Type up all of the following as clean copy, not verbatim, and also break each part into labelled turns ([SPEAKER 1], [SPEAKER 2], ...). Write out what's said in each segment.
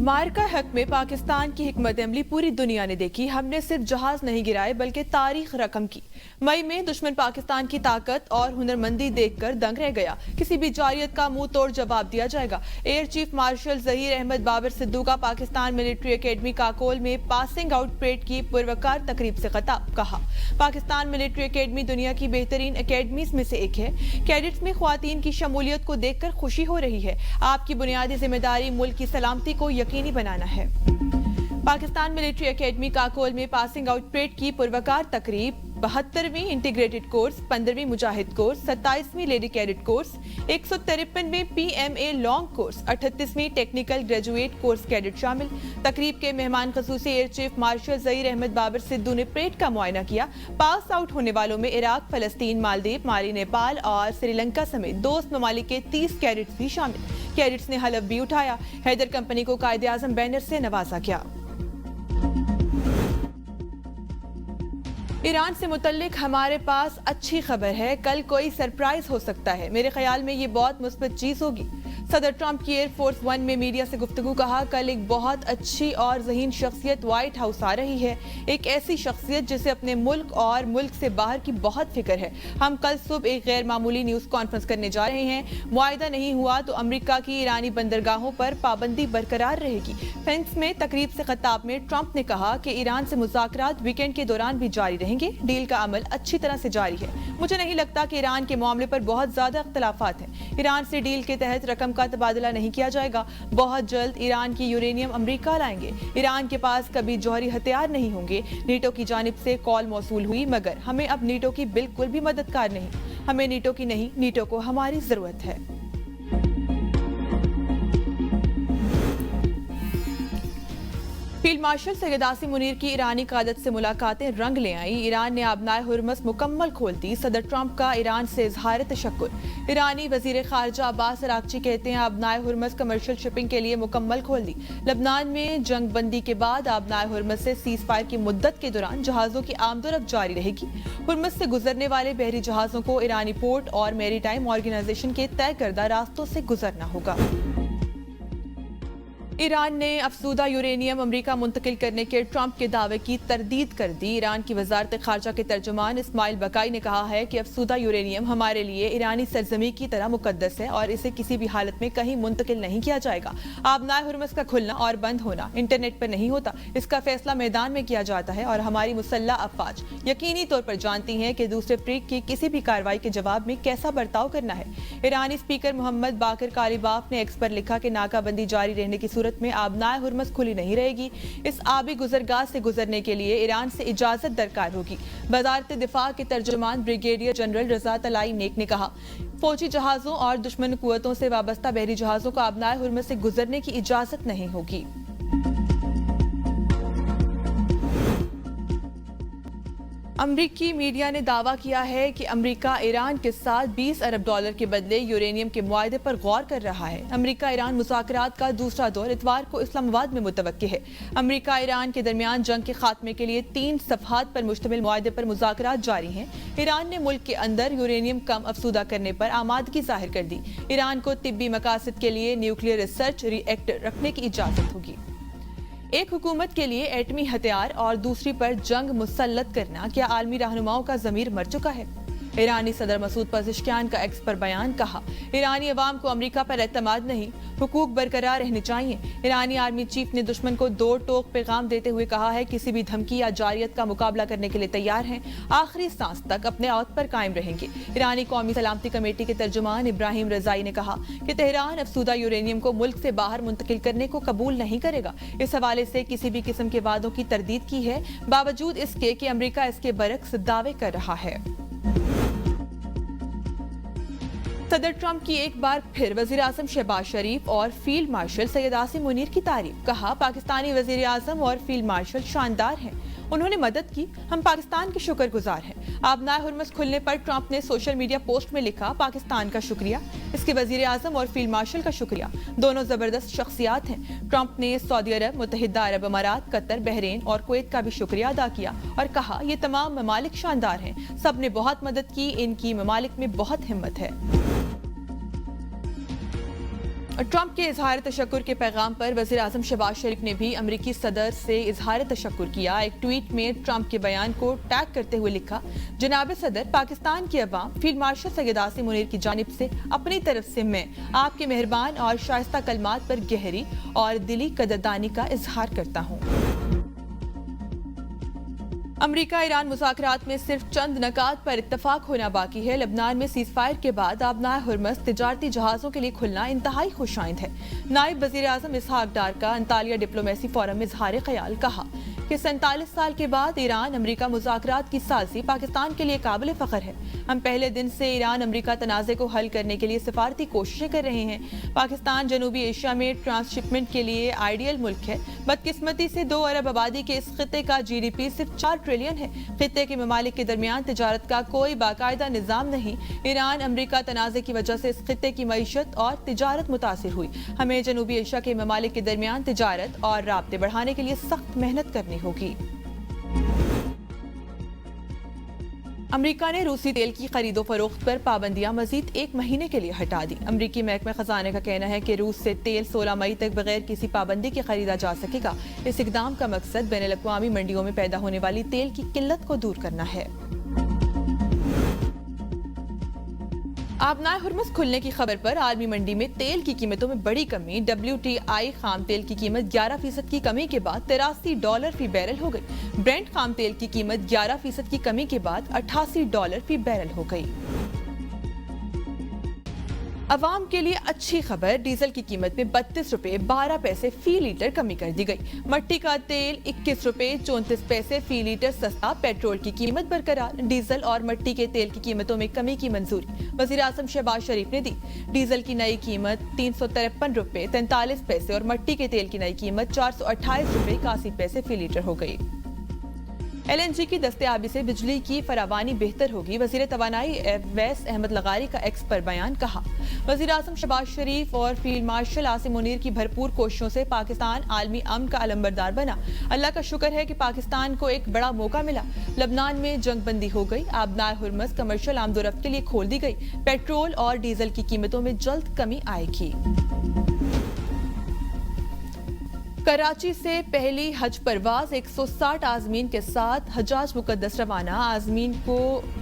[SPEAKER 1] मार्का हक में पाकिस्तान की हिकमत अमली पूरी दुनिया ने देखी। हमने सिर्फ जहाज नहीं गिराए बल्कि तारीख रकम की। मई में दुश्मन पाकिस्तान की ताकत और हुनरमंदी देखकर दंग रह गया। किसी भी जारियत का मुंह तोड़ जवाब दिया जाएगा। Air chief marshal Zaheer Ahmed Babar Sidhu का पाकिस्तान मिलिट्री एकेडमी काकोल में पासिंग आउट परेड की पुरवकार तकरीब से खिताब। कहा, पाकिस्तान मिलिट्री एकेडमी दुनिया की बेहतरीन एकेडमीज में से एक है। कैडेट्स में ख्वातीन की शमूलियत को देखकर खुशी हो रही है। आपकी बुनियादी जिम्मेदारी मुल्क की सलामती को यकीनी बनाना है। पाकिस्तान मिलिट्री एकेडमी काकोल में पासिंग आउट परेड की पुरवकार तकरीब 72वीं इंटीग्रेटेड कोर्स, 15वीं मुजाहिद कोर्स, 27वीं लेडी कैडेट कोर्स, 153वें PMA लॉन्ग कोर्स, 38वीं टेक्निकल ग्रेजुएट कोर्स कैडेट शामिल। तकरीब के मेहमान खसूसी air chief marshal Zaheer Ahmed Babar Sidhu ने परेड का मुआयना किया। पास आउट होने वालों में इराक, फलस्तीन, मालदीव, माली, नेपाल और श्रीलंका समेत दोस्त ममालिक के 30 कैडेट्स भी शामिल। कैडेट्स ने हलफ भी उठाया। हैदर कंपनी को कायदे आजम बैनर से नवाजा गया। ईरान से मुतल्लिक हमारे पास अच्छी खबर है। कल कोई सरप्राइज हो सकता है। मेरे ख्याल में ये बहुत मुस्बत चीज होगी। सदर ट्रंप की एयरफोर्स वन में मीडिया से गुफ्तगू। कहा, कल एक बहुत अच्छी और ज़हीन शख्सियत व्हाइट हाउस आ रही है। एक ऐसी शख्सियत जिसे अपने मुल्क और मुल्क से बाहर की बहुत फिक्र है। हम कल सुबह एक गैर मामूली न्यूज़ कॉन्फ्रेंस करने जा रहे हैं। मुआहिदा नहीं हुआ तो अमरीका की ईरानी बंदरगाहों पर पाबंदी बरकरार रहेगी। फेंस में तकरीब से खिताब में ट्रंप ने कहा कि ईरान से मुज़ाकरात वीकेंड के दौरान भी जारी रहेंगे। डील का अमल अच्छी तरह से जारी है। मुझे नहीं लगता कि ईरान के मामले पर बहुत ज्यादा इख्तलाफात हैं। ईरान से डील के तहत रकम का तबादला नहीं किया जाएगा। बहुत जल्द ईरान की यूरेनियम अमेरिका लाएंगे। ईरान के पास कभी जौहरी हथियार नहीं होंगे। नीटो की जानिब से कॉल मौसूल हुई, मगर हमें अब नीटो की बिल्कुल भी मददगार नहीं। हमें नीटो की नहीं, नीटो को हमारी जरूरत है। फील्ड मार्शल सैयद आसिम मुनीर की ईरानी क़यादत से मुलाकातें रंग ले आईं। ईरान ने आबनाए हुर्मस मुकम्मल खोल दी। सदर ट्रंप का ईरान से इजहार तशक्कुर। ईरानी वजीर खारजा अब्बास अरागची कहते हैं, आबनाए हुर्मस कमर्शियल शिपिंग के लिए मुकम्मल खोल दी। लबनान में जंग बंदी के बाद आबनाए हुर्मस से सीज फायर की मुद्दत के दौरान जहाजों की आमदोरफ्त जारी रहेगी। हुर्मस से गुजरने वाले बहरी जहाजों को ईरानी पोर्ट और मेरी टाइम ऑर्गेनाइजेशन के तय करदा रास्तों से गुजरना होगा। ईरान ने अफसूदा यूरेनियम अमेरिका मुंतकिल करने के ट्रंप के दावे की तरदीद कर दी। ईरान की वजारत खारजा के तर्जुमान इस्माइल बकाई ने कहा है कि अफसूदा यूरेनियम हमारे लिए ईरानी सरजमी की तरह मुकद्दस है और इसे किसी भी हालत में कहीं मुंतकिल नहीं किया जाएगा। आबनाए हुर्मस का खुलना और बंद होना इंटरनेट पर नहीं होता। इसका फैसला मैदान में किया जाता है और हमारी मुसल्लह अफवाज यकीनी तौर पर जानती हैं कि दूसरे फरीक की किसी भी कार्रवाई के जवाब में कैसा बर्ताव करना है। ईरानी स्पीकर मोहम्मद बाकर कालिबाफ ने एक्स पर लिखा कि नाकाबंदी जारी रहने की सूरत में आबनाए हुर्मस खुली नहीं रहेगी। इस आबी गुजरगाह से गुजरने के लिए ईरान से इजाजत दरकार होगी। वजारत दिफा के तर्जुमान ब्रिगेडियर जनरल रजा तलाई नेक ने कहा, फौजी जहाजों और दुश्मन कुव्वतों से वाबस्ता बहरी जहाजों को आबनाए हुर्मस से गुजरने की इजाजत नहीं होगी। अमरीकी मीडिया ने दावा किया है कि अमरीका ईरान के साथ $20 अरब के बदले यूरेनियम के मुआहदे पर गौर कर रहा है। अमरीका ईरान मुज़ाकरात का दूसरा दौर इतवार को इस्लामाबाद में मुतवक्की है। अमरीका ईरान के दरमियान जंग के खात्मे के लिए 3 सफ़हात पर मुश्तमिल मुआहदे पर मुज़ाकरात जारी हैं। ईरान ने मुल्क के अंदर यूरेनियम कम अफसूदा करने पर आमादगी जाहिर कर दी। ईरान को तिब्बी मकासद के लिए न्यूक्लियर रिसर्च रिएक्टर रखने की इजाज़त होगी। एक हुकूमत के लिए एटमी हथियार और दूसरी पर जंग मुसल्लत करना, क्या आलमी रहनुमाओं का ज़मीर मर चुका है? ईरानी सदर मसूद पज़ेश्कियान का एक्स पर बयान। कहा, ईरानी अवाम को अमरीका पर एतमाद नहीं, हुकूक बरकरार रहने चाहिए। ईरानी आर्मी चीफ ने दुश्मन को 2 टोक पैगाम देते हुए कहा है, किसी भी धमकी या जारियत का मुकाबला करने के लिए तैयार हैं, आखिरी सांस तक अपने औहद पर कायम रहेंगे। ईरानी कौमी सलामती कमेटी के तर्जुमान इब्राहिम रजाई ने कहा कि तेहरान अफसूदा यूरेनियम को मुल्क से बाहर मुंतकिल करने को कबूल नहीं करेगा। इस हवाले से किसी भी किस्म के वादों की तरदीद की है, बावजूद इसके कि अमरीका इसके बरक्स दावे कर रहा है। सदर ट्रंप की एक बार फिर वजीर आजम शहबाज शरीफ और फील्ड मार्शल सैयद आसिम मुनीर की तारीफ। कहा, पाकिस्तानी वजीर आजम और फील्ड मार्शल शानदार हैं, उन्होंने मदद की, हम पाकिस्तान के शुक्रगुजार हैं। आबनाए हुर्मस खुलने पर ट्रंप ने सोशल मीडिया पोस्ट में लिखा, पाकिस्तान का शुक्रिया, इसके वजीर आजम और फील्ड मार्शल का शुक्रिया, दोनों जबरदस्त शख्सियात हैं। ट्रंप ने सऊदी अरब, मुत्तहिदा अरब अमारात, कतर, बहरीन और कुवैत का भी शुक्रिया अदा किया और कहा, ये तमाम ममालिक शानदार हैं, सब ने बहुत मदद की, इनकी ममालिक में बहुत हिम्मत है। ट्रंप के इजहार तशक्कुर के पैगाम पर वज़ीर आज़म शहबाज शरीफ ने भी अमरीकी सदर से इजहार तशक्कुर किया। एक ट्वीट में ट्रंप के बयान को टैग करते हुए लिखा, जनाब सदर, पाकिस्तान की अवाम फील्ड मार्शल सैयद आसिम मुनीर की जानिब से अपनी तरफ से मैं आपके मेहरबान और शाइस्ता कलमात पर गहरी और दिली कदरदानी का इजहार करता हूँ। अमरीका ईरान मुज़ाकरात में सिर्फ चंद नकात पर इत्तफाक होना बाकी है। लबनान में सीज़ फायर के बाद आबनाए हुर्मस तिजारती जहाज़ों के लिए खुलना इंतहाई खुशाइंद है। नायब वज़ीर आज़म इसहाक डार का अंतालिया डिप्लोमेसी फोरम में इजहार ख्याल कहा कि 47 साल के बाद ईरान अमरीका मुज़ाकरात की साज़ी पाकिस्तान के लिए काबिल फ़ख्र है। हम पहले दिन से ईरान अमरीका तनाज़े को हल करने के लिए सिफारती कोशिशें कर रहे हैं। पाकिस्तान जनूबी एशिया में ट्रांसशिपमेंट के लिए आइडियल मुल्क है। बदकिस्मती से 2 अरब आबादी के इस खिते का GDP सिर्फ 4 ट्रिलियन है। खिते के ममालिक के दरमियान तिजारत का कोई बाकायदा निज़ाम नहीं। ईरान अमरीका तनाज़े की वजह से इस खिते की मईशत और तिजारत मुतासिर हुई। हमें जनूबी एशिया के ममालिक के दरमियान तिजारत और राब्ते बढ़ाने के लिए सख्त मेहनत करनी होगी। अमरीका ने रूसी तेल की खरीदो फरोख्त पर पाबंदियां मजीद 1 महीने के लिए हटा दी। अमरीकी महकमे खजाने का कहना है कि रूस से तेल 16 मई तक बगैर किसी पाबंदी के खरीदा जा सकेगा। इस इकदाम का मकसद बैनुल-अक़वामी मंडियों में पैदा होने वाली तेल की किल्लत को दूर करना है। आबनाए हुर्मुज़ खुलने की खबर पर आलमी मंडी में तेल की कीमतों में बड़ी कमी। WTI खाम तेल की कीमत 11% की कमी के बाद $83 फी बैरल हो गई। ब्रेंट खाम तेल की कीमत 11% की कमी के बाद $88 फी बैरल हो गई। अवाम के लिए अच्छी खबर, डीजल की कीमत में 32 रुपए 12 पैसे फी लीटर कमी कर दी गई। मट्टी का तेल 21 रुपए 34 पैसे फी लीटर सस्ता। पेट्रोल की कीमत बरकरार। डीजल और मट्टी के तेल की कीमतों में कमी की मंजूरी वज़ीर आज़म शहबाज शरीफ ने दी। डीजल की नई कीमत 353 रुपए 43 पैसे और मट्टी के तेल की नई कीमत 428 रुपए 81 पैसे फी लीटर हो गई। LNG की दस्तयाबी से बिजली की फरावानी बेहतर होगी। वज़ीर तवानाई अवैस अहमद लगारी का एक्स पर बयान कहा, वज़ीर आज़म शहबाज शरीफ और फील्ड मार्शल आसिम मुनीर की भरपूर कोशिशों से पाकिस्तान आलमी अमन का अलंबरदार बना। अल्लाह का शुक्र है कि पाकिस्तान को एक बड़ा मौका मिला। लबनान में जंग बंदी हो गई। आबनाए हुर्मुज़ कमर्शियल आमदोरफ्त के लिए खोल दी गई। पेट्रोल और डीजल की कीमतों में जल्द कमी आएगी। कराची से पहली हज परवाज 160 आज़मीन के साथ हजाज मुकद्दस रवाना। आज़मीन को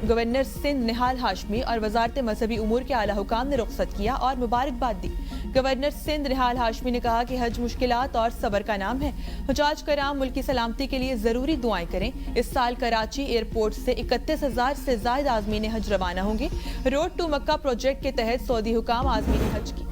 [SPEAKER 1] गवर्नर सिंध निहाल हाशमी और वजारत मजहबी उमूर के आला हुकाम ने रुख्सत किया और मुबारकबाद दी। गवर्नर सिंध निहाल हाशमी ने कहा कि हज मुश्किलात और सब्र का नाम है। हुजाज कराम मुल्क की सलामती के लिए जरूरी दुआएं करें। इस साल कराची एयरपोर्ट से 31,000 से ज्यादा आज़मीन हज रवाना होंगे। रोड टू मक्का प्रोजेक्ट के तहत सऊदी हुकाम आज़मीन हज की।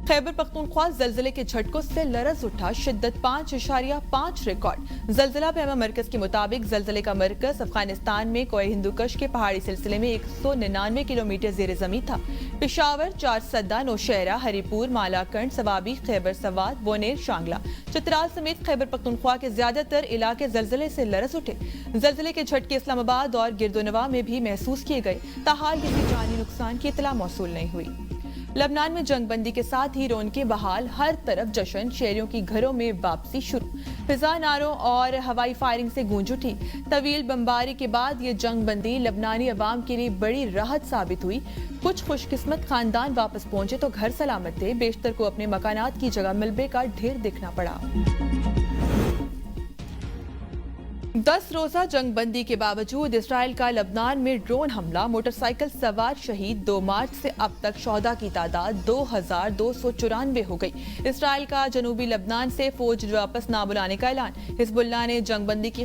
[SPEAKER 1] खैबर पख्तूनख्वा जलजिले के झटकों से लरज उठा। शिद्दत 5.5 रिकॉर्ड। जलजिला पैमा मरकज के मुताबिक जलजिले का मरकज अफगानिस्तान में कोय हिंदुकश के पहाड़ी सिलसिले में 199 किलोमीटर ज़ेर ज़मीन था। पेशावर, चारसद्दा, नौशहरा, हरीपुर, मालाकंड, सवाबी, खैबर सवाद, बोनेर, शांगला, चित्राल समेत खैबर पख्तूनख्वा के ज्यादातर इलाके जलजिले से लरज उठे। जलजिले के झटके इस्लामाबाद और गिरदोनवा में भी महसूस किए गए। ताहाल किसी जानी नुकसान की इतला मौसूल नहीं हुई। लबनान में जंगबंदी के साथ ही रौनकें बहाल। हर तरफ जश्न। शहरियों की घरों में वापसी शुरू। फिजा नारों और हवाई फायरिंग से गूंज उठी। तवील बमबारी के बाद ये जंगबंदी लबनानी अवाम के लिए बड़ी राहत साबित हुई। कुछ खुशकिस्मत खानदान वापस पहुंचे तो घर सलामत थे। बेशतर को अपने मकानात की जगह मलबे का ढेर देखना पड़ा। 10 रोजा जंगबंदी के बावजूद इसराइल का लबनान में ड्रोन हमला। मोटरसाइकिल सवार शहीद। 2 मार्च से अब तक शोहदा की तादाद 2294 हो गई। इसराइल का जनूबी लबनान से फौज वापस ना बुलाने का ऐलान। हिजबुल्लाह ने जंगबंदी की